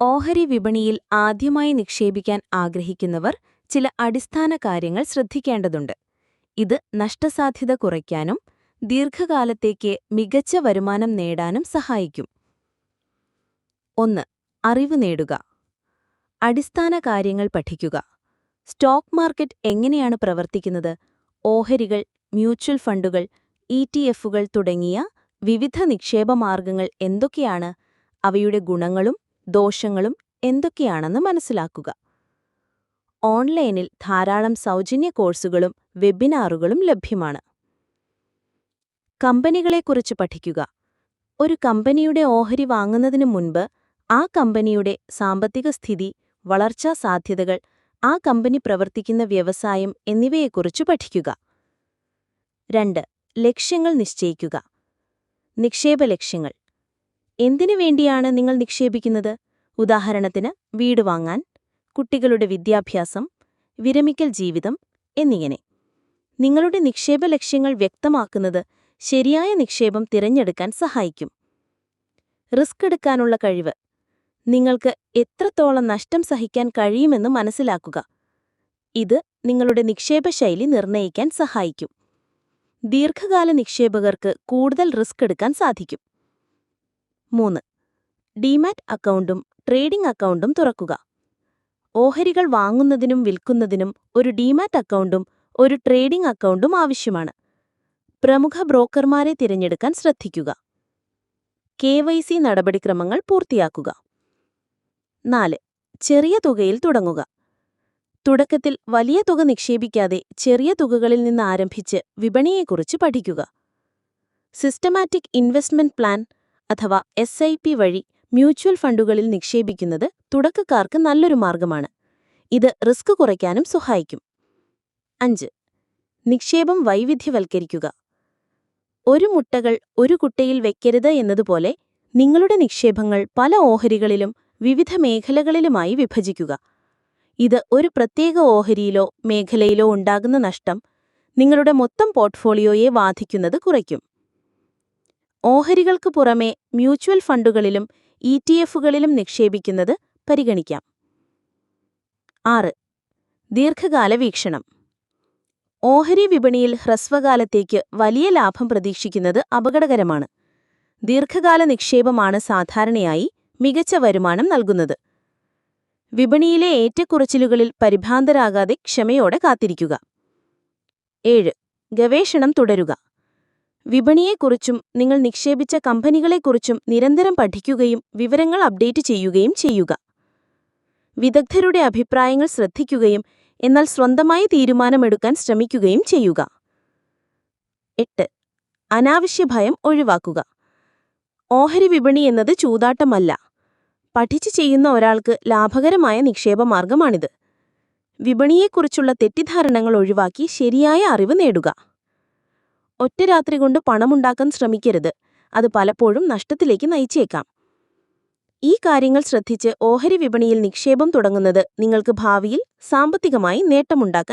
ഓഹരി വിപണിയിൽ ആദ്യമായി നിക്ഷേപിക്കാൻ ആഗ്രഹിക്കുന്നവർ ചില അടിസ്ഥാന കാര്യങ്ങൾ ശ്രദ്ധിക്കേണ്ടതുണ്ട്. ഇത് നഷ്ടസാധ്യത കുറയ്ക്കാനും ദീർഘകാലത്തേക്ക് മികച്ച വരുമാനം നേടാനും സഹായിക്കും. 1. അറിവ് നേടുക. അടിസ്ഥാന കാര്യങ്ങൾ പഠിക്കുക. സ്റ്റോക്ക് മാർക്കറ്റ് എങ്ങനെയാണ് പ്രവർത്തിക്കുന്നത്, ഓഹരികൾ, മ്യൂച്വൽ ഫണ്ടുകൾ, ETF-കൾ തുടങ്ങിയ വിവിധ നിക്ഷേപമാർഗങ്ങൾ എന്തൊക്കെയാണ്, അവയുടെ ഗുണങ്ങളും ദോഷങ്ങളും എന്തൊക്കെയാണെന്ന് മനസ്സിലാക്കുക. ഓൺലൈനിൽ ധാരാളം സൗജന്യ കോഴ്സുകളും വെബിനാറുകളും ലഭ്യമാണ്. കമ്പനികളെക്കുറിച്ച് പഠിക്കുക. ഒരു കമ്പനിയുടെ ഓഹരി വാങ്ങുന്നതിനു മുൻപ് ആ കമ്പനിയുടെ സാമ്പത്തിക സ്ഥിതി, വളർച്ചാ സാധ്യതകൾ, ആ കമ്പനി പ്രവർത്തിക്കുന്ന വ്യവസായം എന്നിവയെക്കുറിച്ച് പഠിക്കുക. 2. ലക്ഷ്യങ്ങൾ നിശ്ചയിക്കുക. നിക്ഷേപ ലക്ഷ്യങ്ങൾ. എന്തിനു വേണ്ടിയാണ് നിങ്ങൾ നിക്ഷേപിക്കുന്നത്? ഉദാഹരണത്തിന്, വീട് വാങ്ങാൻ, കുട്ടികളുടെ വിദ്യാഭ്യാസം, വിരമിക്കൽ ജീവിതം എന്നിങ്ങനെ. നിങ്ങളുടെ നിക്ഷേപ ലക്ഷ്യങ്ങൾ വ്യക്തമാക്കുന്നത് ശരിയായ നിക്ഷേപം തിരഞ്ഞെടുക്കാൻ സഹായിക്കും. റിസ്ക് എടുക്കാനുള്ള കഴിവ്. നിങ്ങൾക്ക് എത്രത്തോളം നഷ്ടം സഹിക്കാൻ കഴിയുമെന്ന് മനസ്സിലാക്കുക. ഇത് നിങ്ങളുടെ നിക്ഷേപ ശൈലി നിർണ്ണയിക്കാൻ സഹായിക്കും. ദീർഘകാല നിക്ഷേപകർക്ക് കൂടുതൽ റിസ്ക് എടുക്കാൻ സാധിക്കും. 3. ഡിമാറ്റ് അക്കൗണ്ടും ട്രേഡിംഗ് അക്കൗണ്ടും തുറക്കുക. ഓഹരികൾ വാങ്ങുന്നതിനും വിൽക്കുന്നതിനും ഒരു ഡിമാറ്റ് അക്കൗണ്ടും ഒരു ട്രേഡിംഗ് അക്കൗണ്ടും ആവശ്യമാണ്. പ്രമുഖ ബ്രോക്കർമാരെ തിരഞ്ഞെടുക്കാൻ ശ്രദ്ധിക്കുക. KYC നടപടിക്രമങ്ങൾ പൂർത്തിയാക്കുക. 4. ചെറിയ തുകയിൽ തുടങ്ങുക. തുടക്കത്തിൽ വലിയ തുക നിക്ഷേപിക്കാതെ ചെറിയ തുകകളിൽ നിന്ന് ആരംഭിച്ച് വിപണിയെക്കുറിച്ച് പഠിക്കുക. സിസ്റ്റമാറ്റിക് ഇൻവെസ്റ്റ്മെന്റ് പ്ലാൻ അഥവാ SIP വഴി മ്യൂച്വൽ ഫണ്ടുകളിൽ നിക്ഷേപിക്കുന്നത് തുടക്കക്കാർക്ക് നല്ലൊരു മാർഗമാണ്. ഇത് റിസ്ക് കുറയ്ക്കാനും സഹായിക്കും. 5. നിക്ഷേപം വൈവിധ്യവൽക്കരിക്കുക. ഒരു മുട്ടകൾ ഒരു കുട്ടയിൽ വെക്കരുത് എന്നതുപോലെ നിങ്ങളുടെ നിക്ഷേപങ്ങൾ പല ഓഹരികളിലും വിവിധ മേഖലകളിലുമായി വിഭജിക്കുക. ഇത് ഒരു പ്രത്യേക ഓഹരിയിലോ മേഖലയിലോ ഉണ്ടാകുന്ന നഷ്ടം നിങ്ങളുടെ മൊത്തം പോർട്ട്ഫോളിയോയെ ബാധിക്കുന്നത് കുറയ്ക്കും. ഓഹരികൾക്ക് പുറമെ മ്യൂച്വൽ ഫണ്ടുകളിലും ETF-കളിലും നിക്ഷേപിക്കുന്നത് പരിഗണിക്കാം. 6. ദീർഘകാല വീക്ഷണം. ഓഹരി വിപണിയിൽ ഹ്രസ്വകാലത്തേക്ക് വലിയ ലാഭം പ്രതീക്ഷിക്കുന്നത് അപകടകരമാണ്. ദീർഘകാല നിക്ഷേപമാണ് സാധാരണയായി മികച്ച വരുമാനം നൽകുന്നത്. വിപണിയിലെ ഏറ്റക്കുറച്ചിലുകളിൽ പരിഭ്രാന്തരാകാതെ ക്ഷമയോടെ കാത്തിരിക്കുക. 7. ഗവേഷണം തുടരുക. വിപണിയെക്കുറിച്ചും നിങ്ങൾ നിക്ഷേപിച്ച കമ്പനികളെക്കുറിച്ചും നിരന്തരം പഠിക്കുകയും വിവരങ്ങൾ അപ്ഡേറ്റ് ചെയ്യുകയും ചെയ്യുക. വിദഗ്ധരുടെ അഭിപ്രായങ്ങൾ ശ്രദ്ധിക്കുകയും എന്നാൽ സ്വന്തമായി തീരുമാനമെടുക്കാൻ ശ്രമിക്കുകയും ചെയ്യുക. 8. അനാവശ്യ ഭയം ഒഴിവാക്കുക. ഓഹരി വിപണി എന്നത് ചൂതാട്ടമല്ല. പഠിച്ചു ചെയ്യുന്ന ഒരാൾക്ക് ലാഭകരമായ നിക്ഷേപമാർഗമാണിത്. വിപണിയെക്കുറിച്ചുള്ള തെറ്റിദ്ധാരണകൾ ഒഴിവാക്കി ശരിയായ അറിവ് നേടുക. ഒറ്റ രാത്രി കൊണ്ട് പണമുണ്ടാക്കാൻ ശ്രമിക്കരുത്. അത് പലപ്പോഴും നഷ്ടത്തിലേക്ക് നയിച്ചേക്കാം. ഈ കാര്യങ്ങൾ ശ്രദ്ധിച്ച് ഓഹരി വിപണിയിൽ നിക്ഷേപം തുടങ്ങുന്നത് നിങ്ങൾക്ക് ഭാവിയിൽ സാമ്പത്തികമായി നേട്ടമുണ്ടാക്കാൻ